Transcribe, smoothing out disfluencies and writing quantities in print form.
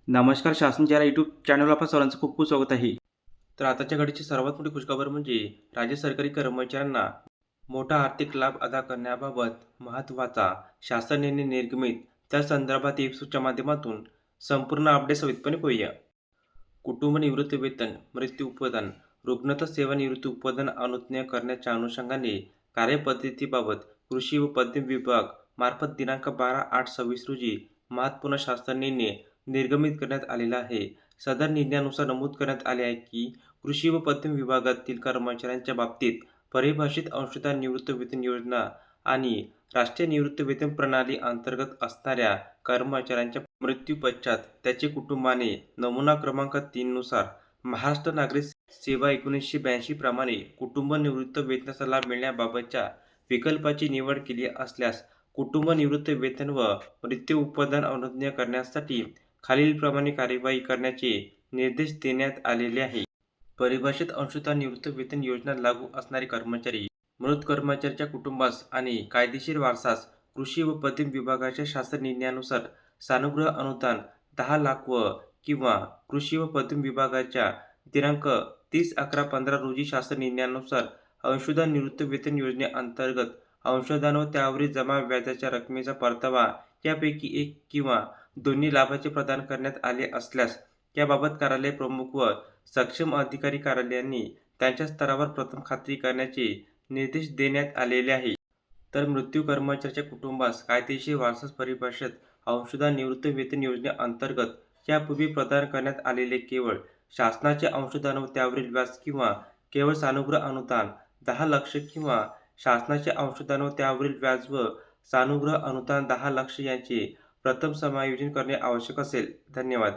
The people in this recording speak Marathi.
नमस्कार. शासन या यूट्यूब चॅनलवर आपल्या सर्वांचं खूप खूप स्वागत आहे. तर आताच्या घडीची सर्वात मोठी खुशखबर म्हणजे राज्य सरकारी कर्मचाऱ्यांना मोठा आर्थिक लाभ अदा करण्याबाबत महत्त्वाचा शासन निर्णय निर्गमित. त्या संदर्भात एपिसोडच्या माध्यमातून संपूर्ण अपडेट सविस्तरपणे पाहूया. कुटुंब निवृत्ती वेतन, मृत्यू उत्पादन, रुग्णता सेवा निवृत्ती उत्पादन अनुज्ञेय करण्याच्या अनुषंगाने कार्यपद्धतीबाबत कृषी व पणन विभाग मार्फत दिनांक 12/8/26 रोजी महत्त्वपूर्ण शासन निर्णय निर्गमित करण्यात आलेला आहे. सदर निर्णयानुसार नमूद करण्यात आले आहे की कृषी व पणन विभागातील कर्मचाऱ्यांच्या बाबतीत परिभाषित अंशतः निवृत्ती वेतन योजना आणि राष्ट्रीय निवृत्ती वेतन प्रणाली अंतर्गत असणाऱ्या कर्मचाऱ्यांच्या मृत्यूपश्चात त्याचे कुटुंबाने नमुना क्रमांक 3 नुसार महाराष्ट्र नागरिक सेवा 1982 प्रमाणे कुटुंब निवृत्ती वेतनाचा लाभ मिळण्याबाबतच्या विकल्पाची निवड केली असल्यास कुटुंब निवृत्ती वेतन व मृत्यू उत्पादन अनुज्ञेय करण्यासाठी खालीलप्रमाणे कार्यवाही करण्याचे निर्देश देण्यात आलेले आहे. परिभाषित अंशतः निवृत्ती वेतन योजना लागू असणारे कर्मचारी, मृत कर्मचाऱ्याच्या कुटुंबास आणि कायदेशीर वारसास कृषी व पणन विभागाच्या शासन निर्णयानुसार सानुग्रह अनुदान 10 लाख व किंवा कृषी व पणन विभागाच्या दिनांक 30/11/15 रोजी शासन निर्णयानुसार अंशदान निवृत्ती वेतन योजनेअंतर्गत अंशदान व त्यावरील जमा व्याजाच्या रकमेचा परतावा यापैकी एक किंवा दोन्ही लाभाचे प्रदान करण्यात आले असल्यास याबाबत कार्यालय प्रमुख व सक्षम अधिकारी कार्यालयांनी त्यांच्या स्तरावर प्रथम खात्री करण्याचे निर्देश देण्यात आलेले आहे. तर मृत्यू कर्मचाऱ्याच्या कुटुंबास कायदेशीर वारसास परिभाषित अंशदान निवृत्ती वेतन योजनेअंतर्गत यापूर्वी प्रदान करण्यात आलेले केवळ शासनाचे अंशदान व त्यावरील व्याज किंवा केवळ सानुग्रह अनुदान 10 लाख किंवा शासनाचे अंशदान व त्यावरील व्याज व सानुग्रह अनुदान 10 लाख यांचे प्रथम समायोजन करणे आवश्यक असेल. धन्यवाद.